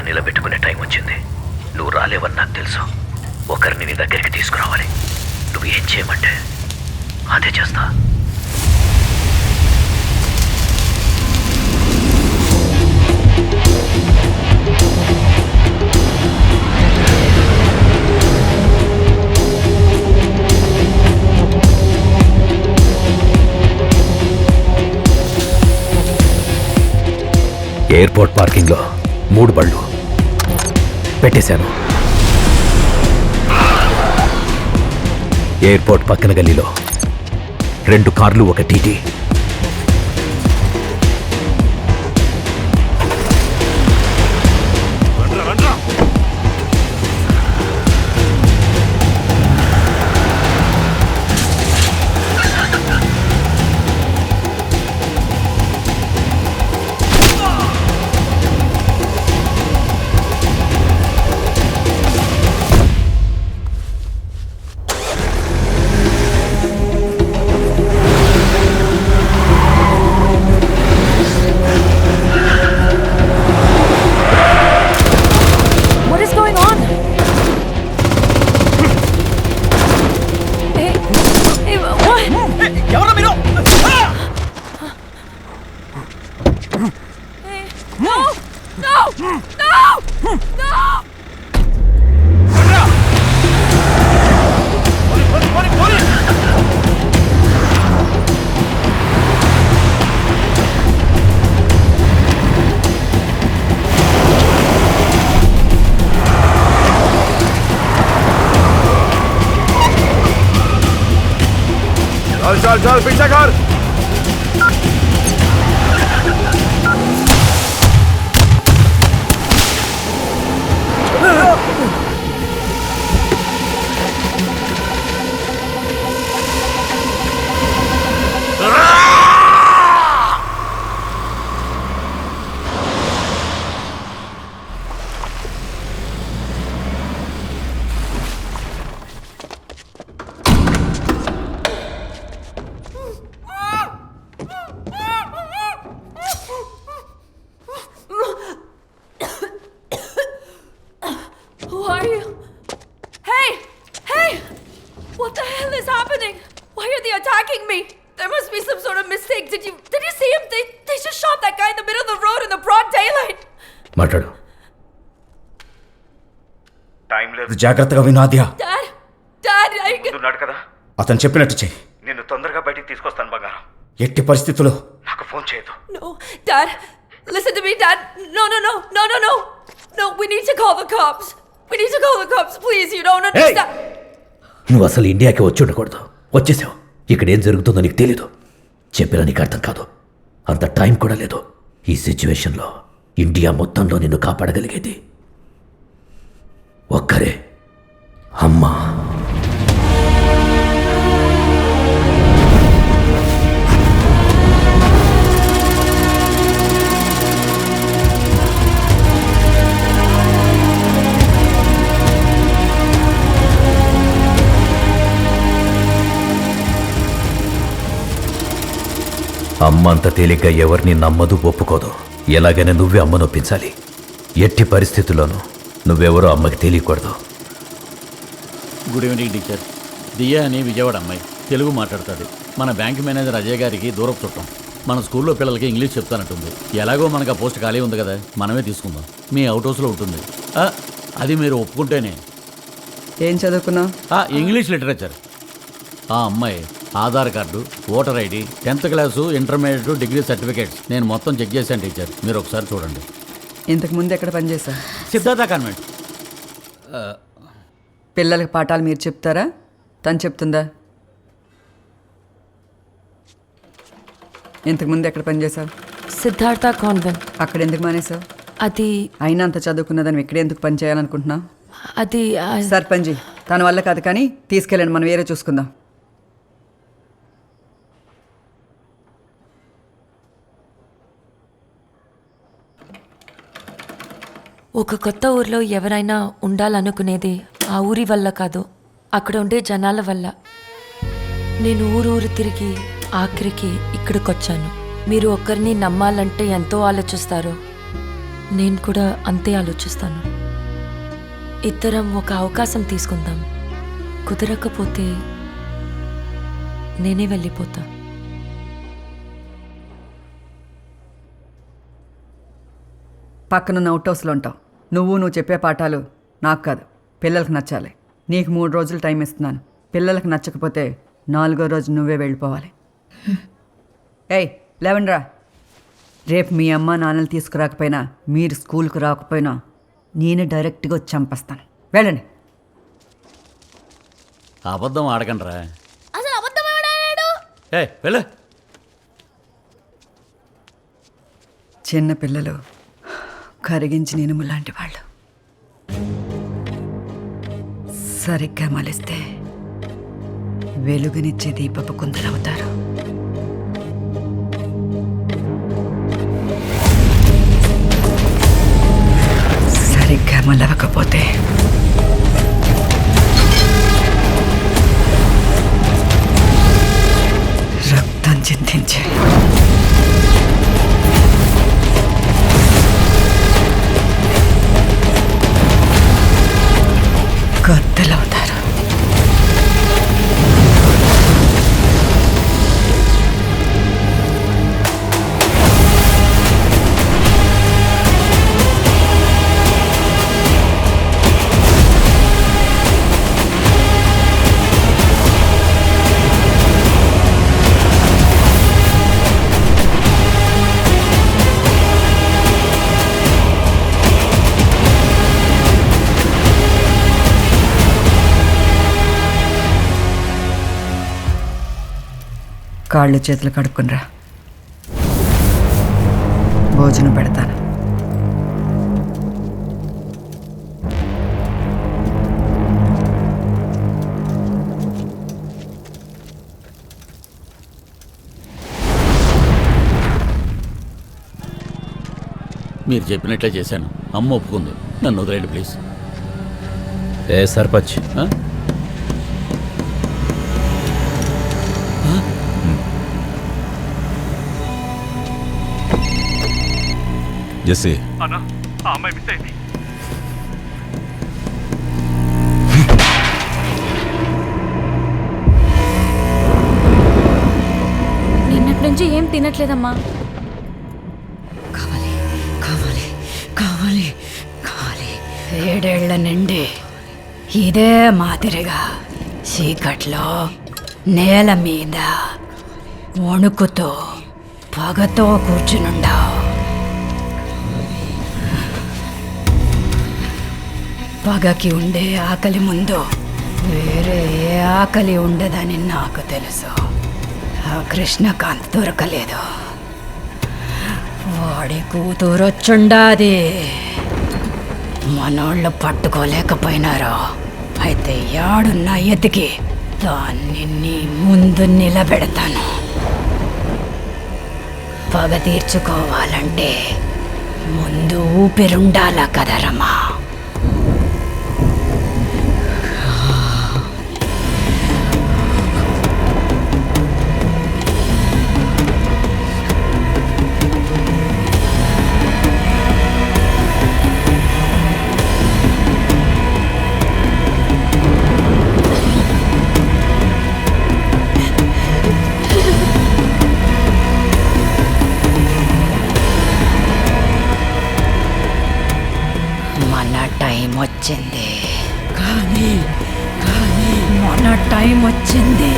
నిలబెట్టుకునే టైం వచ్చింది. నువ్వు రాలేవని నాకు తెలుసు. ఒకరిని నీ దగ్గరికి తీసుకురావాలి. నువ్వు ఏం చేయమంటే అదే చేస్తా. ఎయిర్పోర్ట్ పార్కింగ్లో 3 బళ్ళు పెట్టేశాను. ఎయిర్పోర్ట్ పక్కన గల్లీలో 2 కార్లు, 1 టీటీ. चल पीछे कर। మాట్లాడు. టైం లేదు, జాగ్రత్తగా విను ఆద్య. ఉన్నాడు కదా, అతను చెప్పినట్టు చెయ్యి. నిన్ను తొందరగా బయటికి తీసుకొస్తాను బంగారం. ఎట్టి పరిస్థితుల్లో నాకు ఫోన్ చేయదు. No, Dad, listen to me, Dad. No, we need to call the cops. We need to call the cops, please. You don't understand. నువ్వు అసలు ఇండియాకి వచ్చి ఉండకూడదు. వచ్చేసావు. ఇక్కడ ఏం జరుగుతుందో నీకు తెలీదు. చెప్పినా నీకు అర్థం కాదు. అంత టైం కూడా లేదు. ఈ సిచ్యువేషన్లో ఇండియా మొత్తంలో నిన్ను కాపాడగలిగేది ఒక్కరే, అమ్మా. అమ్మ అంత తేలిగ్గా ఎవరిని నమ్మదు, ఒప్పుకోదు. ఎలాగైనా నువ్వే అమ్మను ఒప్పించాలి. ఎట్టి పరిస్థితుల్లోనూ నువ్వెవరో అమ్మకి తెలియకూడదు. Good evening teacher. దియా అని విజయవాడ అమ్మాయి, తెలుగు మాట్లాడుతుంది. మన బ్యాంక్ మేనేజర్ అజయ్ గారికి దూరపు చుట్టం. మన స్కూల్లో పిల్లలకి ఇంగ్లీష్ చెప్తానంటుంది. ఎలాగో మనకు ఆ పోస్ట్ ఖాళీ ఉంది కదా, మనమే తీసుకుందాం. మీ అవుట్ హౌస్లో ఉంటుంది. అది మీరు ఒప్పుకుంటేనే. ఏం చదువుకున్నావు? English literature. ఆ అమ్మాయి Aadhaar card, voter ID, 10th class, intermediate, degree certificates నేను మొత్తం చెక్ చేశాను టీచర్. మీరు ఒకసారి చూడండి. ఇంతకు ముందు ఎక్కడ పనిచేశా? సిద్ధార్థ కాన్వెంట్. పిల్లలకి పాఠాలు మీరు చెప్తారా, తను చెప్తుందా? ఇంతకు ముందు ఎక్కడ పనిచేసావు? సిద్ధార్థ కాన్వెంట్. అక్కడ ఎందుకు మానేసావు? అది అయినా అంత చదువుకున్నదని ఇక్కడ ఎందుకు పని చేయాలనుకుంటున్నావు? అది సర్పంచి తన వల్ల కాదు, కానీ తీసుకెళ్ళండి, మనం వేరే చూసుకుందాం. ఒక కొత్త ఊర్లో ఎవరైనా ఉండాలనుకునేది ఆ ఊరి వల్ల కాదు, అక్కడ ఉండే జనాల వల్ల. నేను ఊరు తిరిగి ఆఖరికి ఇక్కడికొచ్చాను. మీరు ఒక్కరిని నమ్మాలంటే ఎంతో ఆలోచిస్తారు. నేను కూడా అంతే ఆలోచిస్తాను. ఇద్దరం ఒక అవకాశం తీసుకుందాం. కుదరకపోతే నేనే వెళ్ళిపోతా. పక్కనున్న అవుట్ హౌస్లో ఉంటావు. నువ్వు చెప్పే పాఠాలు నాకు కాదు, పిల్లలకు నచ్చాలి. నీకు 3 రోజులు టైం ఇస్తున్నాను. పిల్లలకు నచ్చకపోతే 4వ రోజు నువ్వే వెళ్ళిపోవాలి. ఏయ్ లేవండ్రా. రేపు మీ అమ్మ నాన్నలు తీసుకురాకపోయినా, మీరు స్కూల్కి రాకపోయినా నేను డైరెక్ట్గా వచ్చి చంపేస్తాను. వెళ్ళండి. అబద్ధం ఆడకండ్రా. ఏ వెళ్ళు. చిన్న పిల్లలు కరిగించిన ఇనుము లాంటి వాళ్ళు. సరిగ్గా మలిస్తే వెలుగునిచ్చే దీపపు కుందరవుతారు. సరిగ్గా మలవకపోతే రక్తం చింతించే కత్తెలవుతారు. కాళ్ళు చేతులు కడుక్కునిరా, భోజనం పెడతాను. మీరు చెప్పినట్లే చేశాను. అమ్మ ఒప్పుకుంది. నన్ను వదిలేండి ప్లీజ్. ఏ సర్పంచ్, ఆ? జెస్సీ, అన్నా ఆ అమ్మాయి మిస్ అయింది. నిన్నటి నుంచి ఏం తినట్లేదమ్మా. కావాలి కావాలి కావాలి కావాలి. 7 ఏళ్ల నుండి ఇదే మాదిరిగా చీకట్లో నేల మీద వణుకుతో పగతో కూర్చునుండావు. పగకి ఉండే ఆకలి ముందు వేరే ఏ ఆకలి ఉండదని నాకు తెలుసు. ఆ కృష్ణకాంత్ దొరకలేదు. వాడి కూతురొచ్చుండాది. మనోళ్ళు పట్టుకోలేకపోయినారు. అయితే యాడున్నా ఎతికి దాన్ని నీ ముందు నిలబెడతాను. పగ తీర్చుకోవాలంటే ముందు ఊపిరుండాలా కదరమ్మా. వచ్చింది. కానీ మన టైం వచ్చింది.